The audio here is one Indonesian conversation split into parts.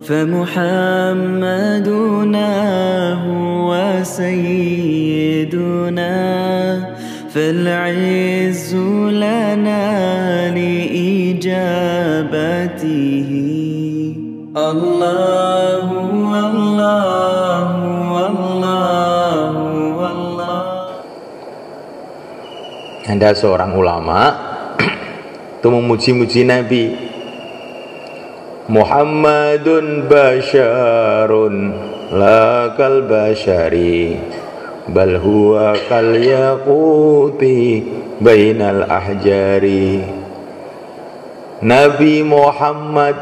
فمحمدنا هو سيدنا فالعز لنا لإجابته الله والله والله والله. Ada seorang ulama itu memuji-muji Nabi. Muhammadun basyarun la kal basyari bal huwa kal yaquti bainal ahjari. Nabi Muhammad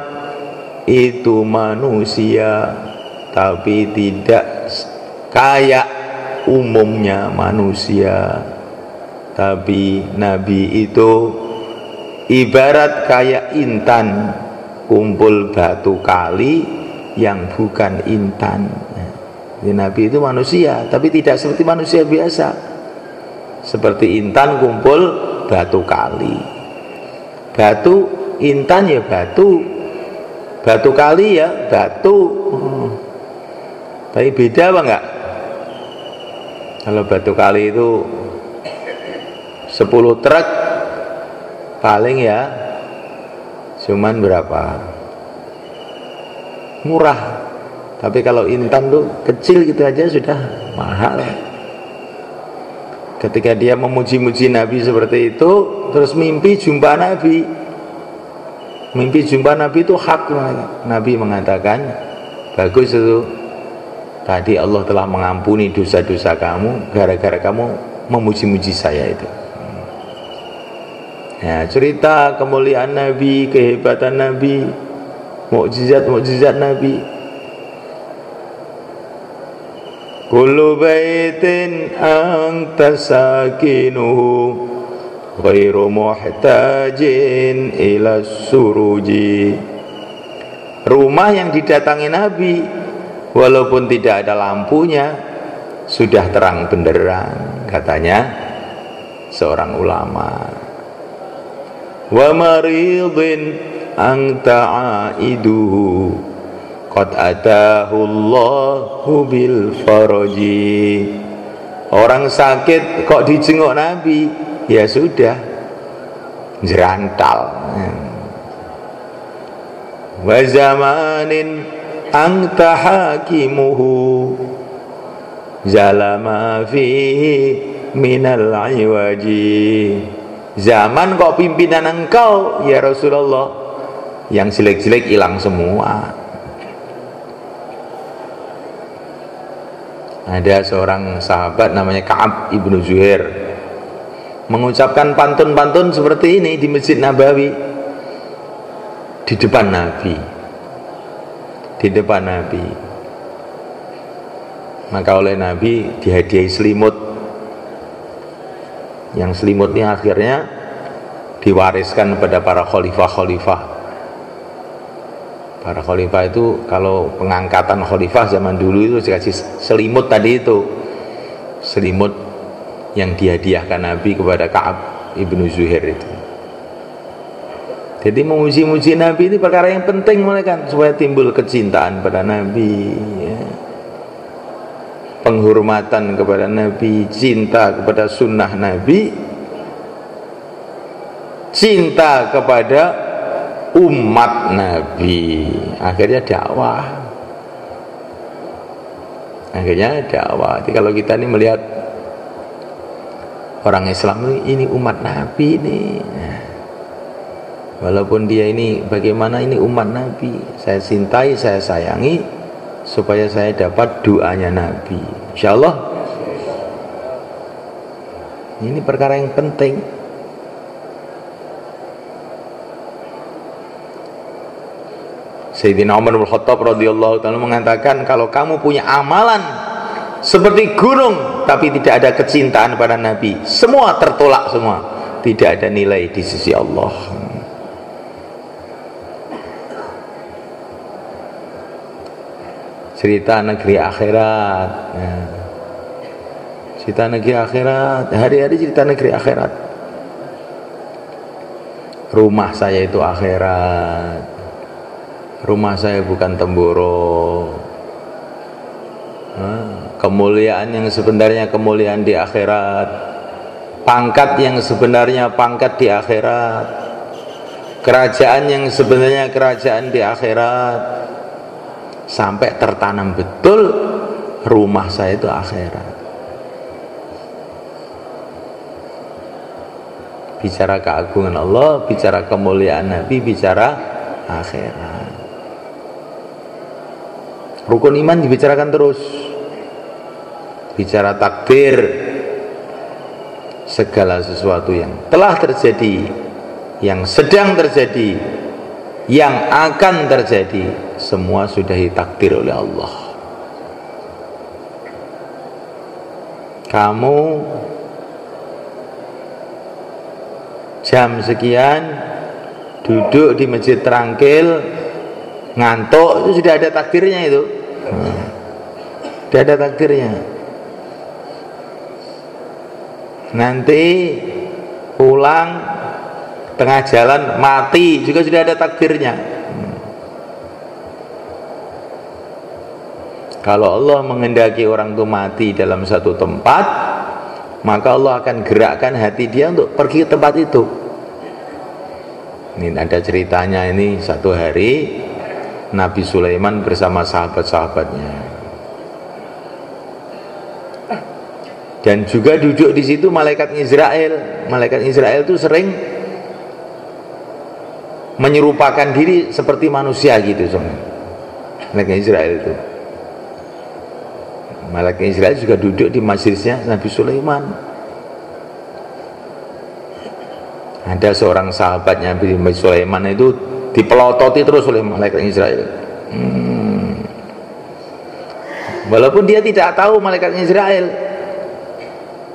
itu manusia tapi tidak kayak umumnya manusia. Tapi Nabi itu ibarat kayak intan kumpul batu kali yang bukan intan. Nabi itu manusia tapi tidak seperti manusia biasa, seperti intan kumpul batu kali. Batu intan ya batu, batu kali ya batu. Tapi beda apa enggak? Kalau batu kali itu 10 truk paling ya cuman berapa? Murah. Tapi kalau intan tuh kecil gitu aja sudah mahal. Ketika dia memuji-muji Nabi seperti itu, terus mimpi jumpa Nabi. Mimpi jumpa Nabi itu hak. Nabi mengatakan, bagus itu. Tadi Allah telah mengampuni dosa-dosa kamu gara-gara kamu memuji-muji saya itu. Ya, cerita kemuliaan Nabi, kehebatan Nabi, mukjizat-mukjizat Nabi. Kullu baitin anta sakinuhu ghairu muhtajin ila suruji. Rumah yang didatangi Nabi walaupun tidak ada lampunya sudah terang benderang, katanya seorang ulama. Wa maridin anta aiduhu qad atahu Allahu bil faraji. Orang sakit kok dijenguk Nabi, ya sudah jerantal. Wa zamanin anta hakimuhu zalama fihi minal iwaji. Zaman kok pimpinan engkau ya Rasulullah, yang jelek-jelek hilang semua. Ada seorang sahabat namanya Ka'ab ibnu Zuhair mengucapkan pantun-pantun seperti ini di Masjid Nabawi, di depan Nabi, di depan Nabi. Maka oleh Nabi dihadiahi selimut, yang selimutnya akhirnya diwariskan kepada para khalifah-khalifah. Para khalifah itu kalau pengangkatan khalifah zaman dulu itu dikasih selimut tadi itu, selimut yang dihadiahkan Nabi kepada Ka'ab ibnu Zuhair itu. Jadi memuji-muji Nabi ini perkara yang penting mereka, supaya timbul kecintaan pada Nabi, ya. Penghormatan kepada Nabi, cinta kepada sunnah Nabi, cinta kepada umat Nabi. Akhirnya dakwah. Jadi kalau kita ini melihat orang Islam ini umat Nabi ini, walaupun dia ini bagaimana, ini umat Nabi, saya cintai, saya sayangi, supaya saya dapat doanya Nabi. Insyaallah ini perkara yang penting. Sayyidina Umar bin Khattab radhiyallahu ta'ala mengatakan, kalau kamu punya amalan seperti gunung tapi tidak ada kecintaan pada Nabi, semua tertolak semua, tidak ada nilai di sisi Allah. Cerita negeri akhirat, ya. Cerita negeri akhirat, hari-hari cerita negeri akhirat. Rumah saya itu akhirat, Rumah saya bukan Temboro. Kemuliaan yang sebenarnya kemuliaan di akhirat, pangkat yang sebenarnya pangkat di akhirat, kerajaan yang sebenarnya kerajaan di akhirat, sampai tertanam betul rumah saya itu akhirat. Bicara keagungan Allah, bicara kemuliaan Nabi, bicara akhirat. Rukun iman dibicarakan terus. Bicara takdir, segala sesuatu yang telah terjadi, yang sedang terjadi, yang akan terjadi, semua sudah ditakdir oleh Allah. Kamu jam sekian duduk di masjid terangkil ngantuk, itu sudah ada takdirnya itu. Sudah ada takdirnya. Nanti pulang tengah jalan mati juga sudah ada takdirnya. Kalau Allah menghendaki orang itu mati dalam satu tempat, maka Allah akan gerakkan hati dia untuk pergi ke tempat itu. Ini ada ceritanya, ini satu hari Nabi Sulaiman bersama sahabat-sahabatnya. Dan juga duduk di situ malaikat Israel. Malaikat Israel itu sering menyerupakan diri seperti manusia gitu, malaikat Israel itu. Malaikat Israel juga duduk di majlisnya Nabi Sulaiman. Ada seorang sahabatnya Nabi Sulaiman itu dipelototi terus oleh malaikat Israel. Walaupun dia tidak tahu malaikat Israel,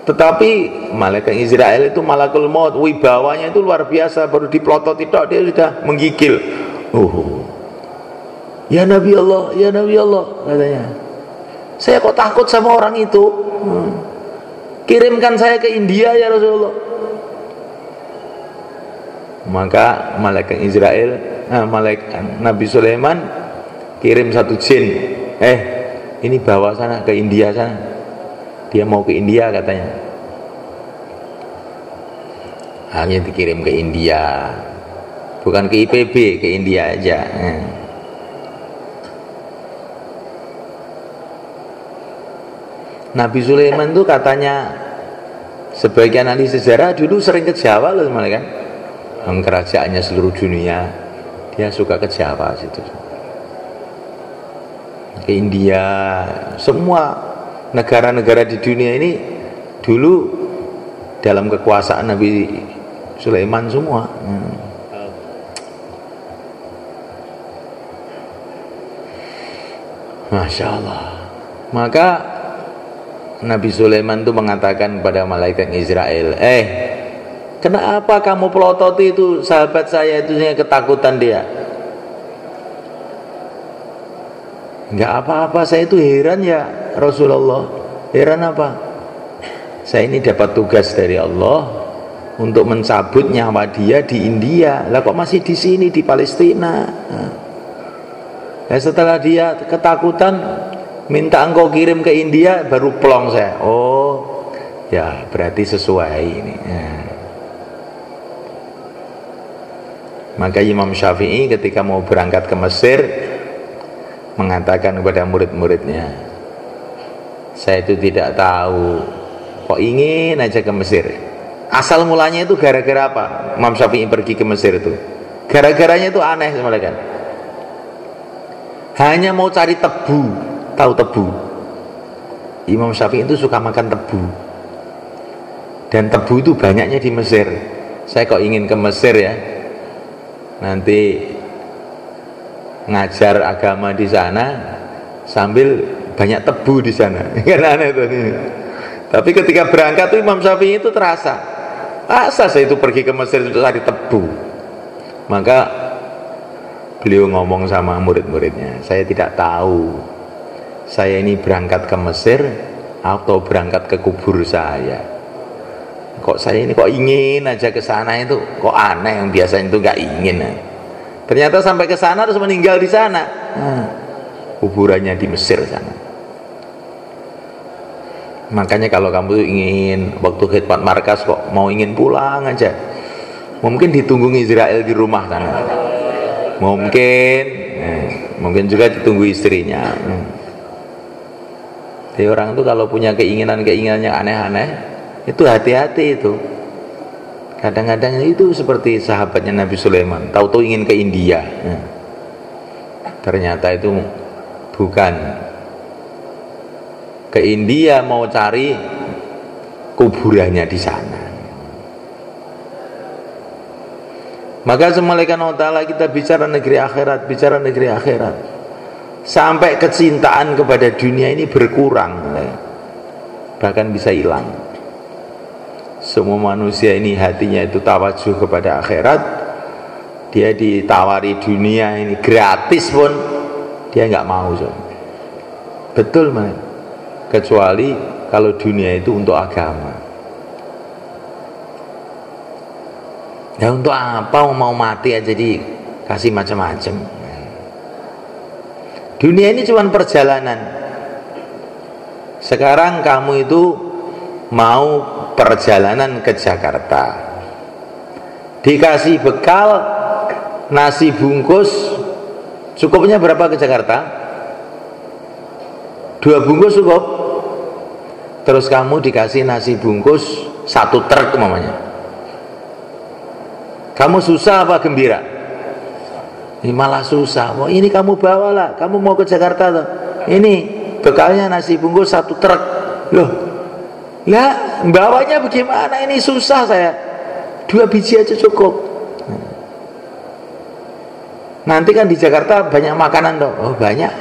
tetapi malaikat Israel itu malakul maut, wibawanya itu luar biasa. Baru dipelototi tok dia sudah menggigil. Ya Nabi Allah, ya Nabi Allah, katanya. Saya kok takut sama orang itu. Kirimkan saya ke India ya Rasulullah. Maka malaikat Israel, malaikat Nabi Sulaiman kirim satu jin. Ini bawa sana ke India sana. Dia mau ke India katanya. Hanya dikirim ke India. Bukan ke IPB, ke India aja. Nabi Sulaiman itu katanya, sebagian ahli sejarah dulu sering ke Jawa loh, kan? Kerajaannya seluruh dunia, dia suka ke Jawa situ, ke India, semua negara-negara di dunia ini dulu dalam kekuasaan Nabi Sulaiman semua. Masya Allah. Maka Nabi Sulaiman itu mengatakan kepada malaikat Israel, kenapa kamu pelototi itu sahabat saya itu, ketakutan dia? Enggak apa-apa, saya itu heran ya Rasulullah. Heran apa? Saya ini dapat tugas dari Allah untuk mencabut nyawa dia di India. Lah kok masih di sini di Palestina? Nah, setelah dia ketakutan minta engkau kirim ke India, baru plong saya. Oh, ya berarti sesuai ini. Maka Imam Syafi'i ketika mau berangkat ke Mesir mengatakan kepada murid-muridnya, saya itu tidak tahu, kok ingin aja ke Mesir. Asal mulanya itu gara-gara apa Imam Syafi'i pergi ke Mesir itu? Gara-garanya itu aneh sebenarnya kan. Hanya mau cari tebu. Tahu tebu? Imam Syafi'i itu suka makan tebu. Dan tebu itu banyaknya di Mesir. Saya kok ingin ke Mesir ya, nanti ngajar agama di sana sambil banyak tebu di sana. Kan aneh tuh ini. Tapi ketika berangkat tuh Imam Syafi'i itu terasa, saya itu pergi ke Mesir untuk cari tebu. Maka beliau ngomong sama murid-muridnya, saya tidak tahu saya ini berangkat ke Mesir atau berangkat ke kubur saya. Kok saya ini kok ingin aja ke sana, itu kok aneh, yang biasanya itu nggak ingin. Ternyata sampai ke sana terus meninggal di sana. Kuburannya di Mesir sana. Makanya kalau kamu ingin waktu khidmat markas kok mau ingin pulang aja, mungkin ditunggu Israel di rumah sana. Mungkin juga ditunggu istrinya. Jadi orang itu kalau punya keinginan yang aneh-aneh, itu hati-hati itu. Kadang-kadang itu seperti sahabatnya Nabi Sulaiman, tahu-tahu ingin ke India. Ternyata itu bukan ke India, mau cari kuburannya di sana. Maka semalakan Allah kita bicara negeri akhirat, sampai kecintaan kepada dunia ini berkurang, bahkan bisa hilang. Semua manusia ini hatinya itu tawajuh kepada akhirat. Dia ditawari dunia ini gratis pun dia nggak mau. Betul man. Kecuali kalau dunia itu untuk agama. Ya untuk apa mau mati aja dikasih macam-macam. Dunia ini cuma perjalanan. Sekarang kamu itu mau perjalanan ke Jakarta, dikasih bekal nasi bungkus, cukupnya berapa ke Jakarta? 2 bungkus cukup. Terus kamu dikasih nasi bungkus 1 truk mamanya. Kamu susah apa gembira? Ini malah susah. Oh, ini kamu bawalah, kamu mau ke Jakarta tuh. Ini bekalnya nasi bungkus 1 truk. Loh, lah bawanya bagaimana? Ini susah saya. 2 biji aja cukup. Nanti kan di Jakarta banyak makanan toh. Oh banyak.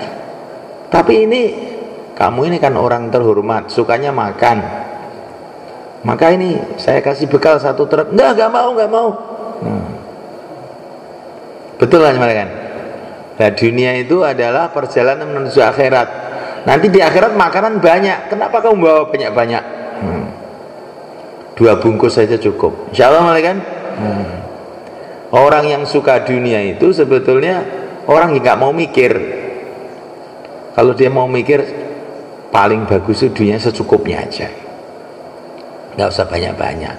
Tapi ini kamu ini kan orang terhormat, sukanya makan. Maka ini saya kasih bekal 1 truk. Enggak mau. Betul kan kan? Nah, dunia itu adalah perjalanan menuju akhirat. Nanti di akhirat makanan banyak. Kenapa kamu bawa banyak-banyak? 2 bungkus saja cukup. Insya Allah kan? Orang yang suka dunia itu sebetulnya orang yang nggak mau mikir. Kalau dia mau mikir, paling bagus itu dunia secukupnya aja. Nggak usah banyak-banyak.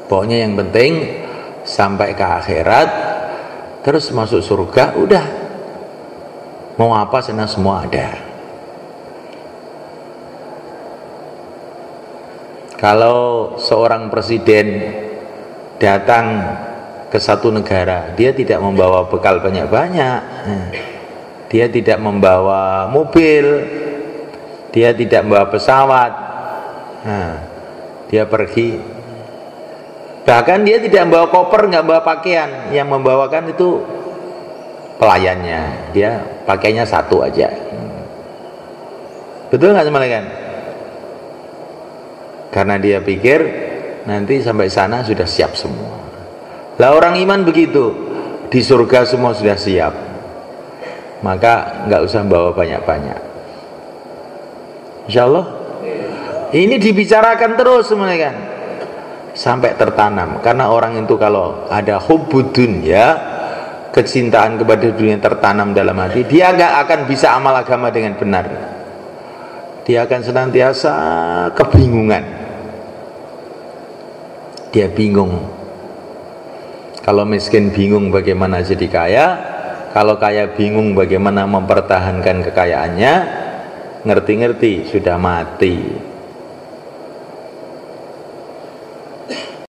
Pokoknya yang penting sampai ke akhirat, terus masuk surga, udah. Mau apa sana semua ada. Kalau seorang presiden datang ke satu negara, dia tidak membawa bekal banyak-banyak, dia tidak membawa mobil, dia tidak membawa pesawat, dia pergi, bahkan dia tidak membawa koper, nggak membawa pakaian, yang membawakan itu pelayannya, dia pakainya 1 aja. Betul nggak semalakan? Karena dia pikir nanti sampai sana sudah siap semua. Lah orang iman begitu, di surga semua sudah siap, maka nggak usah bawa banyak-banyak. Insya Allah ini dibicarakan terus semuanya kan, sampai tertanam. Karena orang itu kalau ada hubbudun ya, kecintaan kepada dunia tertanam dalam hati, dia nggak akan bisa amal agama dengan benar. Dia akan senantiasa kebingungan. Dia bingung. Kalau miskin bingung bagaimana jadi kaya, kalau kaya bingung bagaimana mempertahankan kekayaannya, ngerti-ngerti sudah mati.